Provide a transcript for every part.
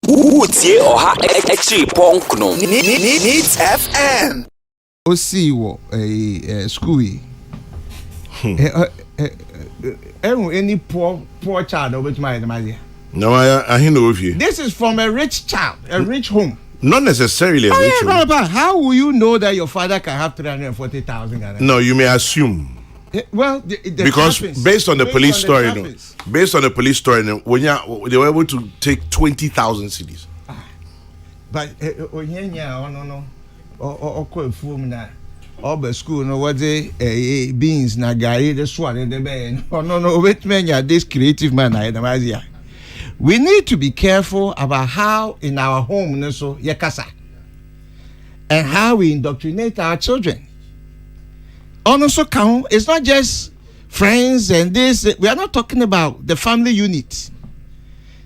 Utie oha extra punk no. Needs FM. Osi wo school. Any poor child over my idea. No, I know of you. This is from a rich child, a rich home. Not necessarily a rich home. How will you know that your father can have 340,000? No, you may assume. Well, because based on the police story, when they were able to take 20,000 cities. But school no what they beans na gari the swat in the bed. No wait man, this creative man we need to be careful about how in our home so yakasa and how we indoctrinate our children. Also count, it's not just friends and this. We are not talking about the family unit.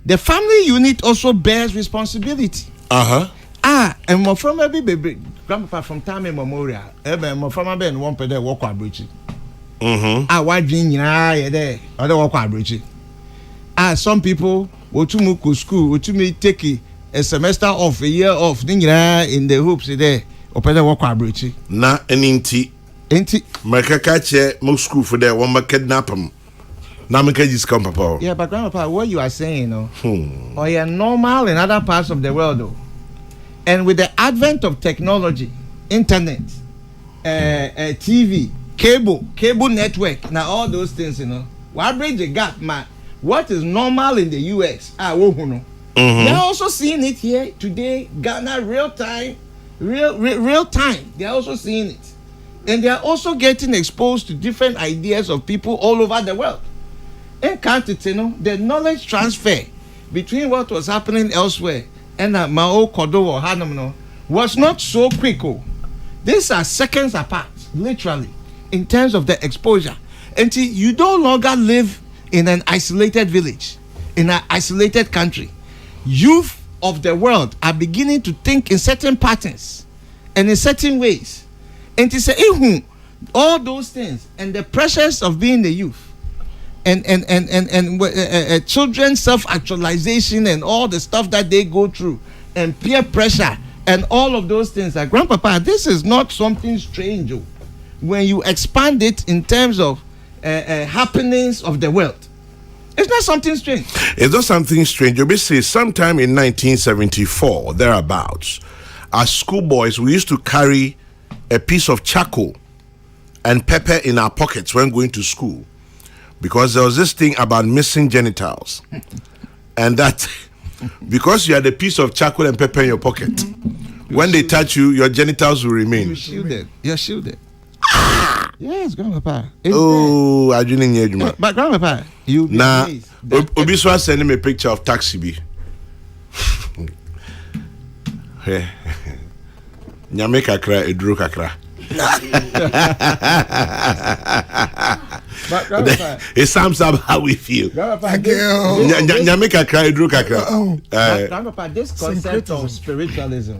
The family unit also bears responsibility. And my from a baby grandpa from time memorial. My from a ben one per day walk on bridge. Why dream there? Other walk on bridge. Some people go to Muku school, to me take a semester off, a year off, in the hopes there. Open the walk on bridge. Na an Maka catch most school for that one, kidnap them. Now, make just come, Papa. Yeah, but Grandpa, what you are saying, or you're normal in other parts of the world, though. And with the advent of technology, internet, TV, cable network, now all those things, why bridge the gap, man? What is normal in the US? They're also seeing it here today, Ghana, real time. They're also seeing it. And they are also getting exposed to different ideas of people all over the world. And the knowledge transfer between what was happening elsewhere and Mao Kodo or Hanamno was not so quick. These are seconds apart, literally, in terms of the exposure. Until you no longer live in an isolated village, in an isolated country. Youth of the world are beginning to think in certain patterns and in certain ways. And to say, all those things and the pressures of being the youth and children's self-actualization and all the stuff that they go through and peer pressure and all of those things. Like, Grandpapa, this is not something strange when you expand it in terms of happenings of the world. It's not something strange. It's not something strange. You'll be saying sometime in 1974, thereabouts, as schoolboys, we used to carry a piece of charcoal and pepper in our pockets when going to school, because there was this thing about missing genitals, and that because you had a piece of charcoal and pepper in your pocket, when they touch you, your genitals will remain. You're shielded. Yes, Grandpapa. I didn't hear you. But Grandpapa, you now Obiswa sending me a picture of taxi B. Nyame kakra eduru kakra. It sums up how we feel. Nyame kakra eduru kakra. Grandpapa, this concept of spiritualism.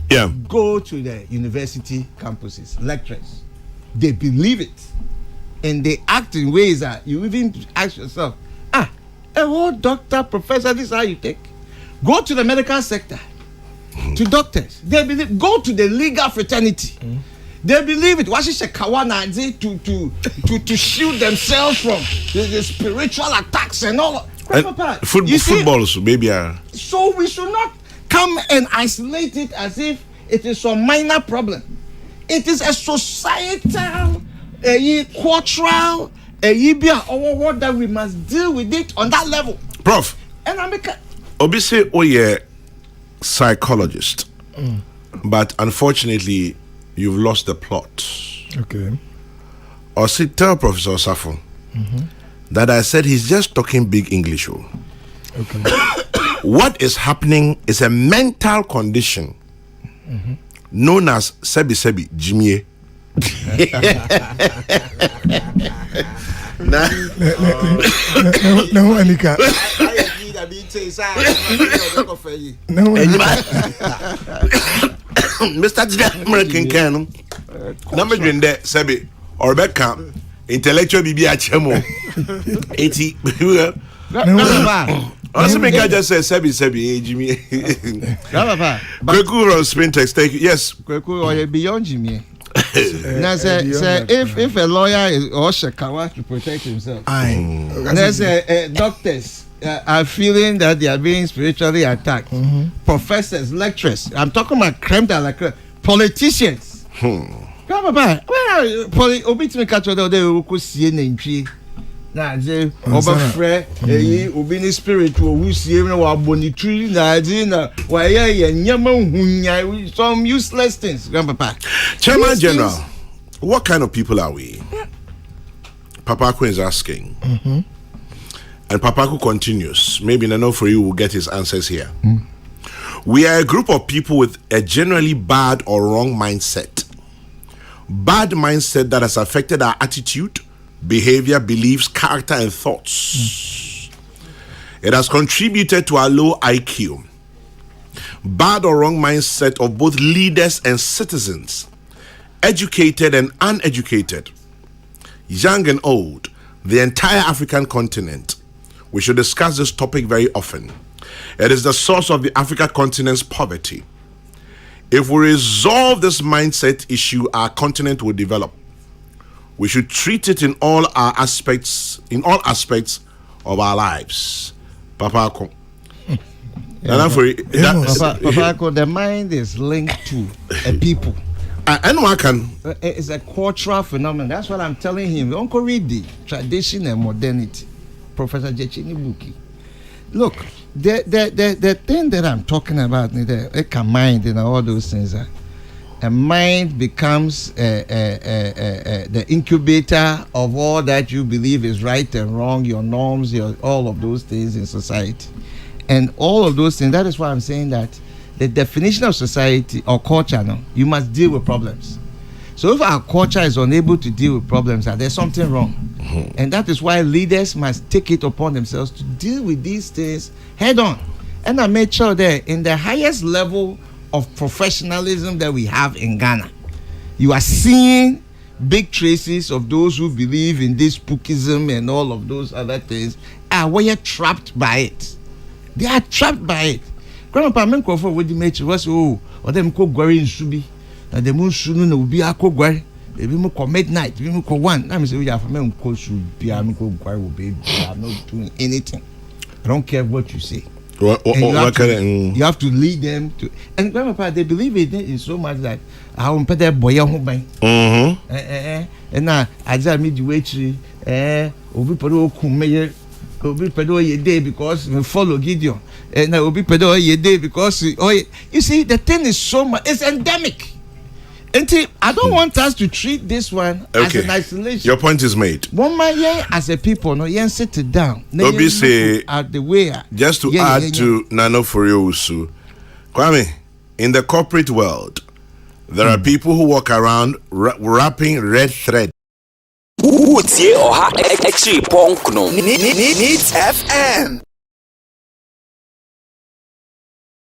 Yeah. Go to the university campuses, lecturers. They believe it, and they act in ways that you even ask yourself, a whole doctor, professor, this is how you take. Go to the medical sector. To doctors, they believe. Go to the legal fraternity, they believe it. What is a kawana to shield themselves from the spiritual attacks and all. Footballs, maybe. So we should not come and isolate it as if it is some minor problem. It is a societal, cultural, what that we must deal with it on that level. Prof. And obviously, psychologist, but unfortunately you've lost the plot. Okay. Or tell Professor Safo that I said he's just talking big English. Okay. What is happening is a mental condition known as sebi Jimmy. No, Anika. Mr. American Canon, number there, Sebi, or Beckham, intellectual BB at Chemo 80. Also, make I just say, Sebi, Jimmy. Kweku from Spintex, take it. Yes. Kweku, or beyond Jimmy. Now, say, if a lawyer is or shakawa to protect himself, doctors are feeling that they are being spiritually attacked. Professors, lecturers. I'm talking about creme de la creme. Politicians. Papa, where obit me catch the day we see in tree. Na je obafre obi ni spiritual who see na wa boni tree na je na wa ye nyama hunya some useless things. Grandpapa. Chairman General, what kind of people are we? Papaku is asking. And Papaku continues. Maybe Nano for you will get his answers here. We are a group of people with a generally bad or wrong mindset. Bad mindset that has affected our attitude, behavior, beliefs, character, and thoughts. It has contributed to our low IQ. Bad or wrong mindset of both leaders and citizens, educated and uneducated, young and old, the entire African continent. We should discuss this topic very often. It is the source of the African continent's poverty. If we resolve this mindset issue, our continent will develop. We should treat it in all aspects of our lives. Papa, the mind is linked to a people. And one can. It's a cultural phenomenon. That's what I'm telling him. Don't read the tradition and modernity. Professor Jechini Buki. Look, the thing that I'm talking about, the mind and all those things, a mind becomes the incubator of all that you believe is right and wrong, your norms, all of those things in society. And all of those things, that is why I'm saying that the definition of society or culture, you must deal with problems. So if our culture is unable to deal with problems, there's something wrong. And that is why leaders must take it upon themselves to deal with these things head on. And I made sure that in the highest level of professionalism that we have in Ghana, you are seeing big traces of those who believe in this spookism and all of those other things were trapped by it. They are trapped by it. Grandpa, men call for what the match was, or them cook Gary in Subi, and the moon soon will be a cook Gary. If we call midnight, we will call one. I'm saying we have a man called Subi, will be I'm not doing anything. I don't care what you say. You have to lead them to, and Grandpa, they believe in so much that I won't put that boy home by. And now I just meet the way Obi Pedo Kumeyer, Obi Pedo ye day because we follow Gideon, and Obi Pedo ye day because you see the thing is so much, it's endemic. And I don't want us to treat this one as an isolation. Your point is made. One man as a people, no, you sit it down. Obi say at the way. Just to add to Nano Foriosu, Kwame, in the corporate world, there are people who walk around wrapping red thread. Needs FM.